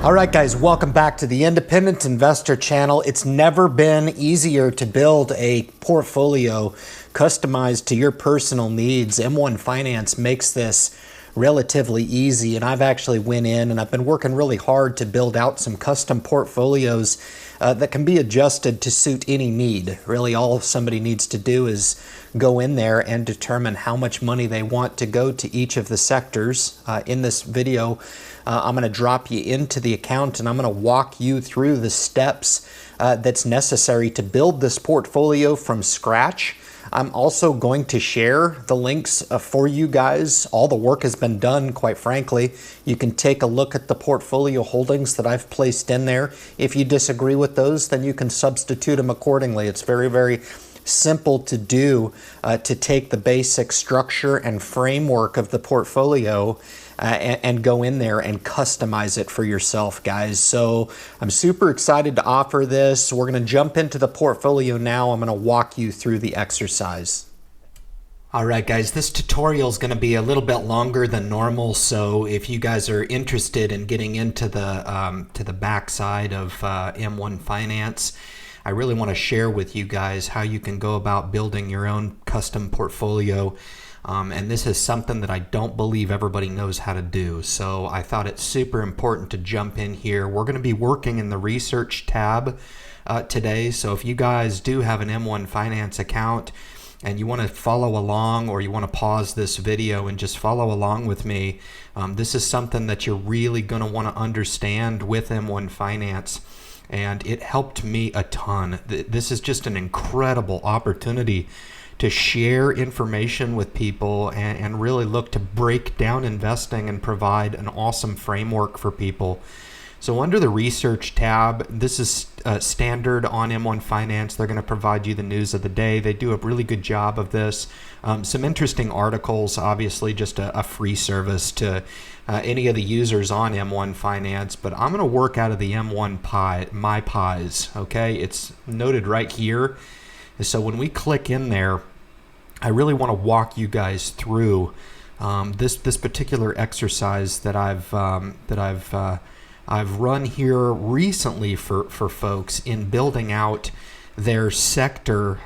All right, guys, welcome back to the Independent Investor channel. It's never been easier to build a portfolio customized to your personal needs. M1 Finance makes this relatively easy, and I've actually went in and I've been working really hard to build out some custom portfolios that can be adjusted to suit any need. Really, all somebody needs to do is go in there and determine how much money they want to go to each of the sectors. In this video, I'm going to drop you into the account and I'm going to walk you through the steps that's necessary to build this portfolio from scratch. I'm also going to share the links for you guys. All the work has been done, quite frankly. You can take a look at the portfolio holdings that I've placed in there. If you disagree with those, then you can substitute them accordingly. It's very, very simple to do, to take the basic structure and framework of the portfolio and go in there and customize it for yourself, guys. So I'm super excited to offer this. We're going to jump into the portfolio now. I'm going to walk you through the exercise. All right, guys, this tutorial is going to be a little bit longer than normal. So if you guys are interested in getting into the backside of M1 Finance, I really want to share with you guys how you can go about building your own custom portfolio. And this is something that I don't believe everybody knows how to do. So I thought it's super important to jump in here. We're going to be working in the research tab today. So if you guys do have an M1 Finance account and you want to follow along, or you want to pause this video and just follow along with me, this is something that you're really going to want to understand with M1 Finance. And it helped me a ton. This is just an incredible opportunity to share information with people and really look to break down investing and provide an awesome framework for people. So under the research tab, this is standard on M1 Finance. They're going to provide you the news of the day. They do a really good job of this. Some interesting articles, obviously just a free service to any of the users on M1 Finance, but I'm going to work out of the M1 My Pies, okay? It's noted right here. So when we click in there, I really want to walk you guys through this particular exercise that I've run here recently for folks in building out their sector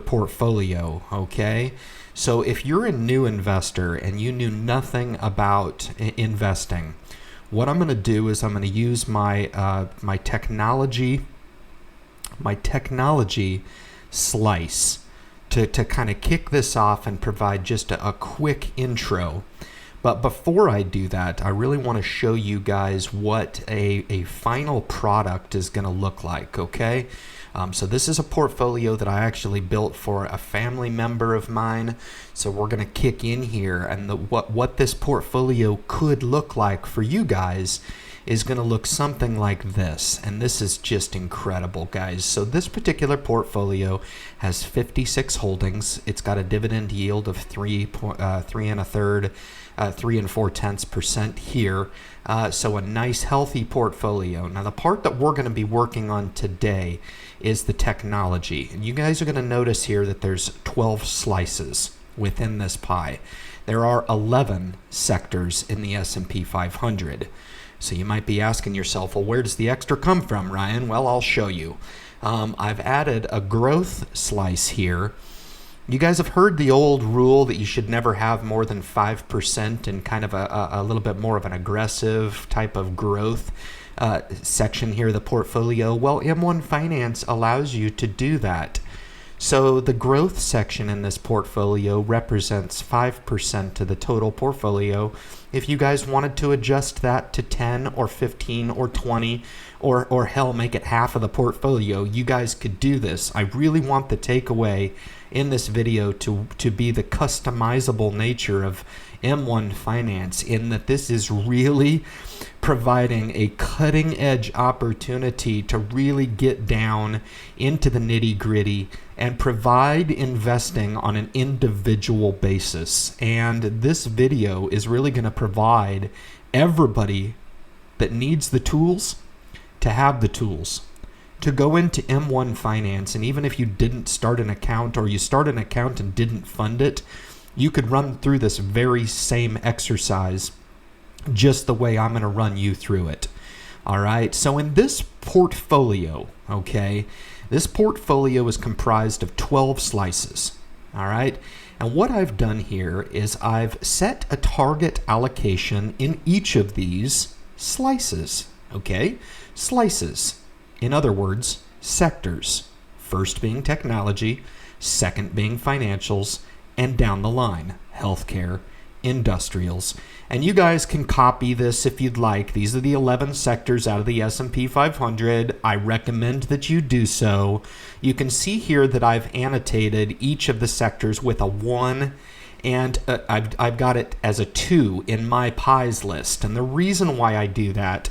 portfolio. Okay, so if you're a new investor and you knew nothing about investing, what I'm going to do is I'm going to use my my technology slice to kind of kick this off and provide just a quick intro. But before I do that, I really want to show you guys what a final product is going to look like, okay? So this is a portfolio that I actually built for a family member of mine. So we're going to kick in here, and what this portfolio could look like for you guys is going to look something like this. And this is just incredible, guys. So this particular portfolio has 56 holdings. It's got a dividend yield of 3 3.4% here. So a nice healthy portfolio. Now the part that we're going to be working on today is the technology. And you guys are going to notice here that there's 12 slices within this pie. There are 11 sectors in the S&P 500. So you might be asking yourself, well, where does the extra come from, Ryan? Well, I'll show you. I've added a growth slice here. You guys have heard the old rule that you should never have more than 5% in kind of a little bit more of an aggressive type of growth section here of the portfolio. Well, M1 Finance allows you to do that. So the growth section in this portfolio represents 5% of the total portfolio. If you guys wanted to adjust that to 10 or 15 or 20 or hell, make it half of the portfolio, you guys could do this. I really want the takeaway in this video to be the customizable nature of M1 Finance, in that this is really providing a cutting edge opportunity to really get down into the nitty gritty and provide investing on an individual basis. And this video is really going to provide everybody that needs the tools to have the tools to go into M1 Finance. And even if you didn't start an account, or you start an account and didn't fund it, you could run through this very same exercise just the way I'm going to run you through it. All right, so in this portfolio, okay, this portfolio is comprised of 12 slices. All right, and what I've done here is I've set a target allocation in each of these slices. Okay, slices, in other words, sectors. First being technology, second being financials, and down the line, healthcare, industrials. And you guys can copy this if you'd like. These are the 11 sectors out of the S&P 500. I recommend that you do so. You can see here that I've annotated each of the sectors with a 1, and I've got it as a 2 in my pies list. And the reason why I do that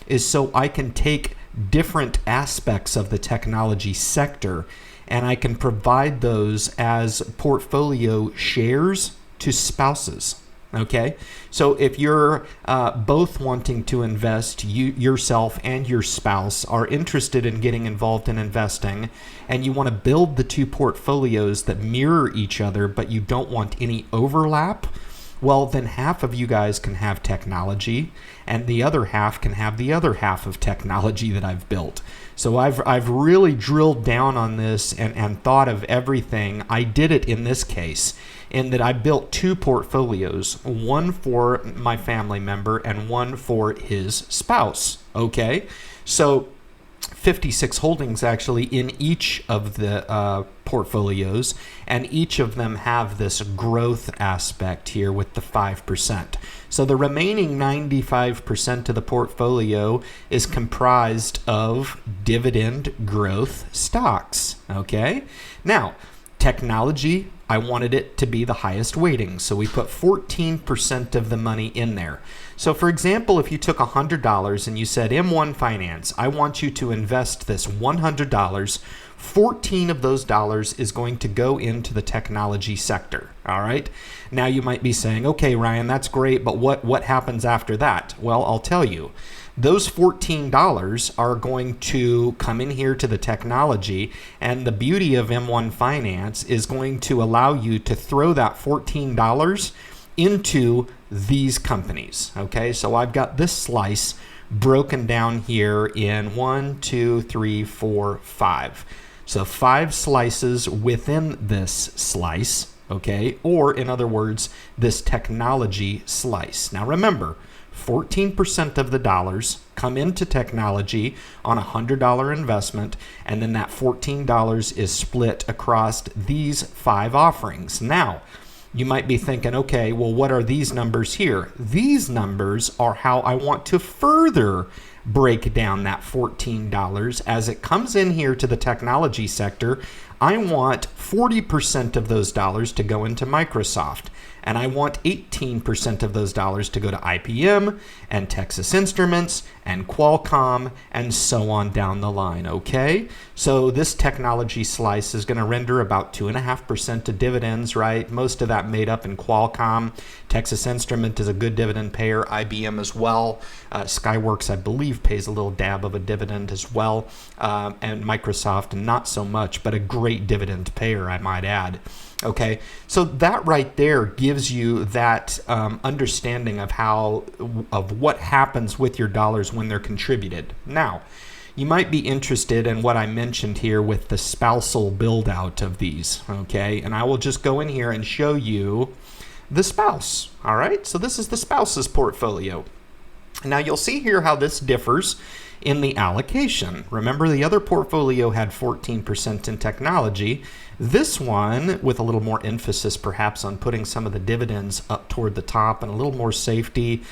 is so I can take different aspects of the technology sector and I can provide those as portfolio shares to spouses. Okay, so if you're both wanting to invest, yourself and your spouse are interested in getting involved in investing, and you want to build the two portfolios that mirror each other, but you don't want any overlap, well, then half of you guys can have technology, and the other half can have the other half of technology that I've built. So I've really drilled down on this and thought of everything. I did it in this case in that I built two portfolios, one for my family member and one for his spouse. Okay, so 56 holdings actually in each of the portfolios, and each of them have this growth aspect here with the 5%. So the remaining 95% of the portfolio is comprised of dividend growth stocks. Okay, now technology, I wanted it to be the highest weighting, so we put 14% of the money in there. So for example, if you took $100 and you said, M1 Finance, I want you to invest this $100, 14 of those dollars is going to go into the technology sector. All right. Now you might be saying, okay, Ryan, that's great, but what happens after that? Well, I'll tell you. Those $14 are going to come in here to the technology, and the beauty of M1 Finance is going to allow you to throw that $14 into these companies. Okay, so I've got this slice broken down here in 1, 2, 3, 4, 5. So 5 slices within this slice, okay, or in other words, this technology slice. Now remember, 14% of the dollars come into technology on a $100 investment, and then that $14 is split across these 5 offerings. Now, you might be thinking, okay, well, what are these numbers here? These numbers are how I want to further break down that $14 as it comes in here to the technology sector. I want 40% of those dollars to go into Microsoft, and I want 18% of those dollars to go to IBM and Texas Instruments and Qualcomm and so on down the line. Okay, so this technology slice is going to render about 2.5% of dividends, right? Most of that made up in Qualcomm. Texas Instrument is a good dividend payer, IBM as well. Skyworks, I believe, pays a little dab of a dividend as well, and Microsoft not so much, but a great dividend payer, I might add. Okay, so that right there gives you that understanding of what happens with your dollars when they're contributed. Now, you might be interested in what I mentioned here with the spousal build out of these, okay? And I will just go in here and show you the spouse, all right? So this is the spouse's portfolio. Now you'll see here how this differs in the allocation. Remember, the other portfolio had 14% in technology. This one, with a little more emphasis perhaps on putting some of the dividends up toward the top and a little more safety.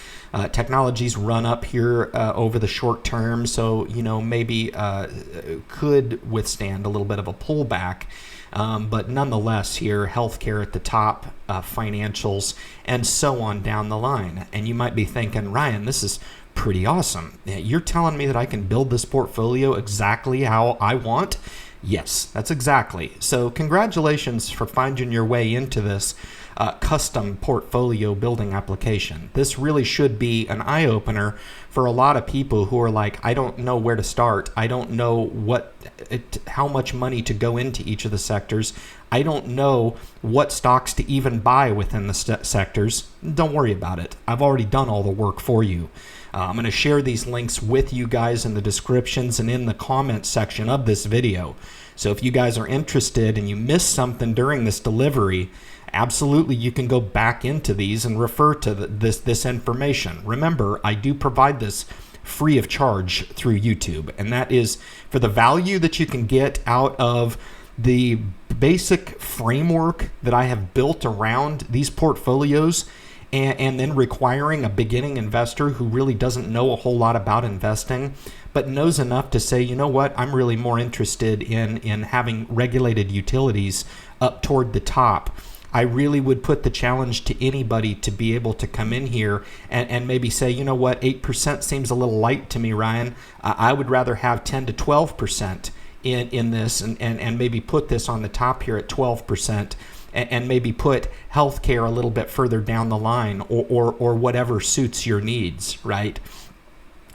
Technologies run up here over the short term, so maybe could withstand a little bit of a pullback. But nonetheless here, healthcare at the top, financials, and so on down the line. And you might be thinking, Ryan, this is pretty awesome. You're telling me that I can build this portfolio exactly how I want? Yes, that's exactly. So congratulations for finding your way into this. custom portfolio building application. This really should be an eye-opener for a lot of people who are like, I don't know where to start. I don't know how much money to go into each of the sectors. I don't know what stocks to even buy within the sectors. Don't worry about it. I've already done all the work for you. I'm going to share these links with you guys in the descriptions and in the comments section of this video. So if you guys are interested and you missed something during this delivery, absolutely you can go back into these and refer to this information. Remember, I do provide this free of charge through YouTube, and that is for the value that you can get out of the basic framework that I have built around these portfolios, and then requiring a beginning investor who really doesn't know a whole lot about investing, but knows enough to say, you know what, I'm really more interested in having regulated utilities up toward the top. I really would put the challenge to anybody to be able to come in here and maybe say, you know what, 8% seems a little light to me, Ryan. I would rather have 10 to 12% in this, and maybe put this on the top here at 12%. And maybe put healthcare a little bit further down the line, or whatever suits your needs, right?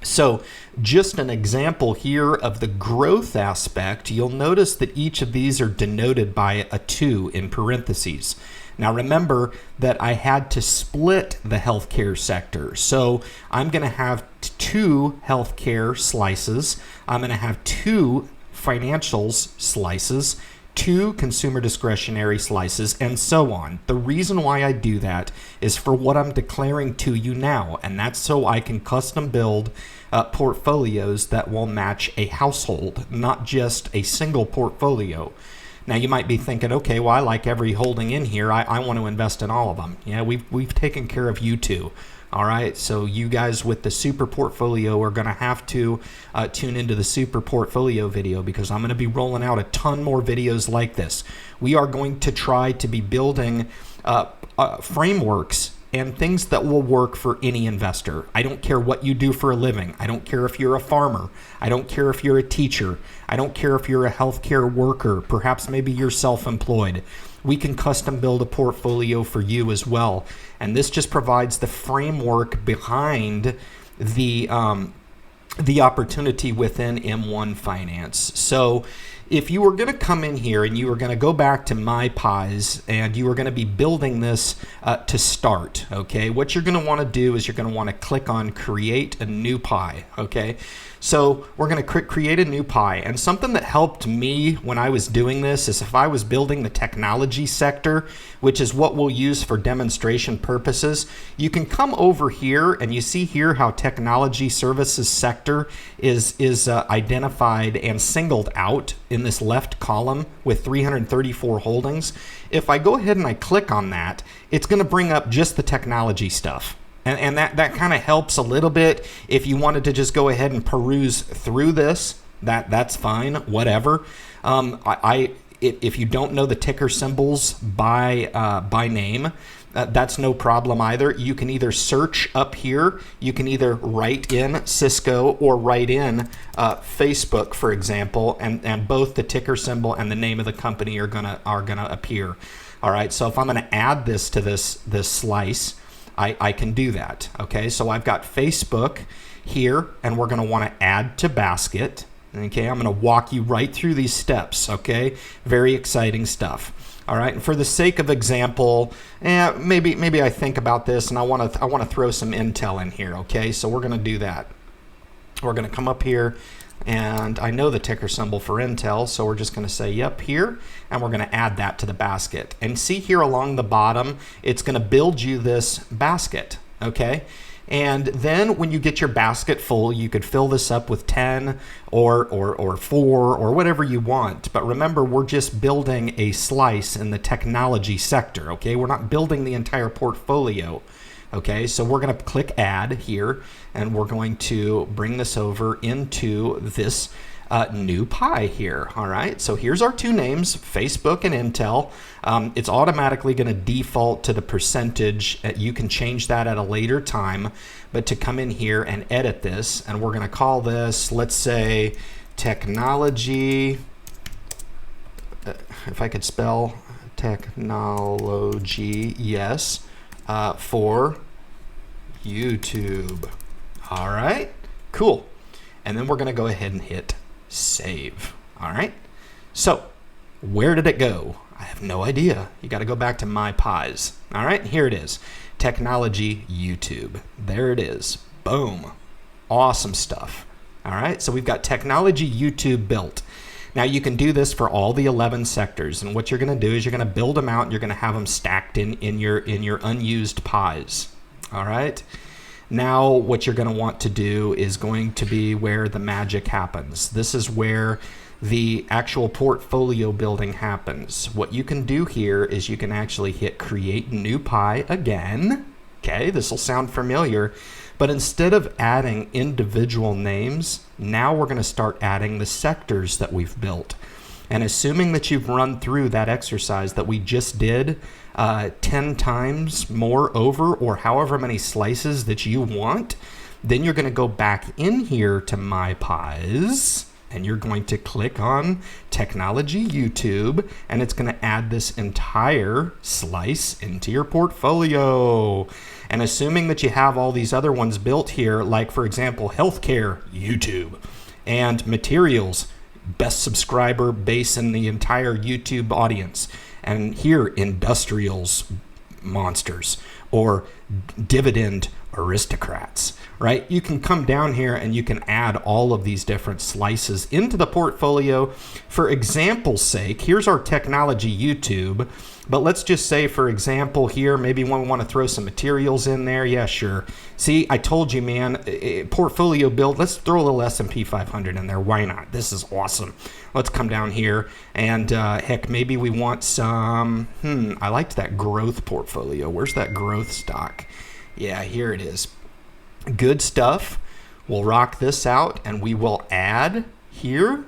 So just an example here of the growth aspect, you'll notice that each of these are denoted by a 2 in parentheses. Now remember that I had to split the healthcare sector. So I'm going to have 2 healthcare slices. I'm going to have 2 financials slices, 2 consumer discretionary slices, and so on. The reason why I do that is for what I'm declaring to you now, and that's so I can custom build portfolios that will match a household, not just a single portfolio. Now you might be thinking, okay, well, I like every holding in here. I want to invest in all of them. Yeah, we've taken care of you too. All right, so you guys with the super portfolio are going to have to tune into the super portfolio video, because I'm going to be rolling out a ton more videos like this. We are going to try to be building frameworks and things that will work for any investor. I don't care what you do for a living. I don't care if you're a farmer. I don't care if you're a teacher. I don't care if you're a healthcare worker. Perhaps maybe you're self-employed. We can custom build a portfolio for you as well. And this just provides the framework behind the opportunity within M1 Finance. So if you were going to come in here and you were going to go back to My Pies and you were going to be building this to start, okay, what you're going to want to do is you're going to want to click on Create a New Pie, okay? So we're going to create a new pie. And something that helped me when I was doing this is if I was building the technology sector, which is what we'll use for demonstration purposes, you can come over here and you see here how technology services sector is identified and singled out in this left column with 334 holdings. If I go ahead and I click on that, it's going to bring up just the technology stuff. And that kind of helps a little bit. If you wanted to just go ahead and peruse through this, that's fine, whatever. If you don't know the ticker symbols by name, that's no problem either. You can either search up here, you can either write in Cisco or write in Facebook, for example, and both the ticker symbol and the name of the company are gonna appear. All right, so if I'm gonna add this to this slice, I can do that. Okay, so I've got Facebook here, and we're going to want to add to basket. Okay, I'm going to walk you right through these steps. Okay, very exciting stuff. All right, and for the sake of example, maybe I think about this, and I want to throw some Intel in here. Okay, so we're going to do that. We're going to come up here, and I know the ticker symbol for Intel, so we're just going to say yep here, and we're going to add that to the basket. And see here along the bottom, it's going to build you this basket, okay? And then when you get your basket full, you could fill this up with 10 or 4 or whatever you want. But remember, we're just building a slice in the technology sector, okay? We're not building the entire portfolio. Okay, so we're going to click Add here, and we're going to bring this over into this new pie here. All right, so here's our 2 names, Facebook and Intel. It's automatically going to default to the percentage. You can change that at a later time, but to come in here and edit this, and we're going to call this, let's say, technology. If I could spell technology, yes, for YouTube. All right, cool. And then we're going to go ahead and hit save. All right, so where did it go? I have no idea. You got to go back to my pies. All right, here it is. Technology YouTube. There it is. Boom. Awesome stuff. All right, so we've got technology YouTube built. Now you can do this for all the 11 sectors, and what you're going to do is you're going to build them out and you're going to have them stacked in your unused pies. All right. Now what you're going to want to do is going to be where the magic happens. This is where the actual portfolio building happens. What you can do here is you can actually hit create new pie again. Okay, this will sound familiar, but instead of adding individual names, now we're going to start adding the sectors that we've built. And assuming that you've run through that exercise that we just did 10 times more over, or however many slices that you want, then you're going to go back in here to my pies, and you're going to click on technology YouTube, and it's going to add this entire slice into your portfolio. And assuming that you have all these other ones built here, like for example, healthcare YouTube, and materials, best subscriber base in the entire YouTube audience, and here industrials monsters, or dividend aristocrats, right? You can come down here and you can add all of these different slices into the portfolio. For example's sake, here's our technology YouTube, but let's just say, for example, here, maybe we want to throw some materials in there. Yeah, sure. See, I told you, man, portfolio build, let's throw a little S&P 500 in there. Why not? This is awesome. Let's come down here and heck, maybe we want some, I liked that growth portfolio. Where's that growth stock? Yeah, here it is. Good stuff. We'll rock this out and we will add here.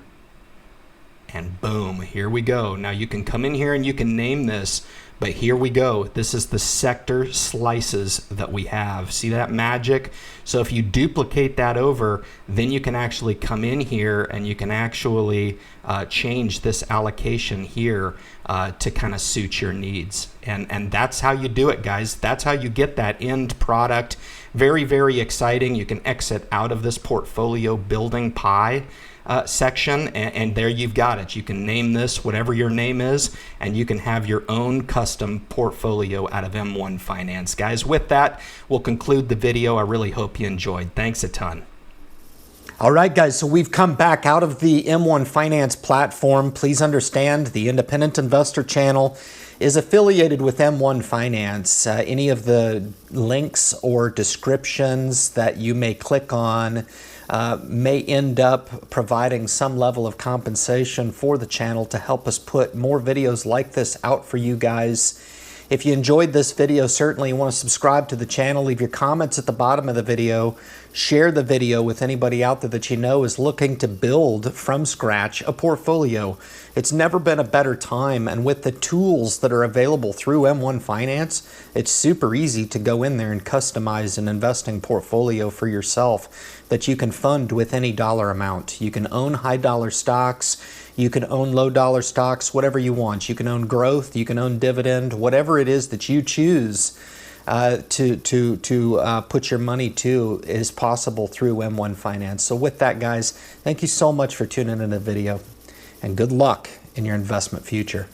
And boom, here we go. Now you can come in here and you can name this, but here we go. This is the sector slices that we have. See that magic? So if you duplicate that over, then you can actually come in here and you can actually change this allocation here to kind of suit your needs. And that's how you do it, guys. That's how you get that end product. Very, very exciting. You can exit out of this portfolio building pie section, and there you've got it. You can name this whatever your name is, and you can have your own custom portfolio out of M1 Finance. Guys, with that, we'll conclude the video. I really hope you enjoyed. Thanks a ton. All right, guys, so we've come back out of the M1 Finance platform. Please understand the Independent Investor channel is affiliated with M1 Finance. Any of the links or descriptions that you may click on may end up providing some level of compensation for the channel to help us put more videos like this out for you guys. If you enjoyed this video, certainly you want to subscribe to the channel, leave your comments at the bottom of the video, share the video with anybody out there that you know is looking to build from scratch a portfolio. It's never been a better time, and with the tools that are available through M1 Finance, it's super easy to go in there and customize an investing portfolio for yourself that you can fund with any dollar amount. You can own high dollar stocks, you can own low dollar stocks, whatever you want. You can own growth, you can own dividend, whatever it is that you choose to put your money to is possible through M1 Finance. So with that, guys, thank you so much for tuning in the video, and good luck in your investment future.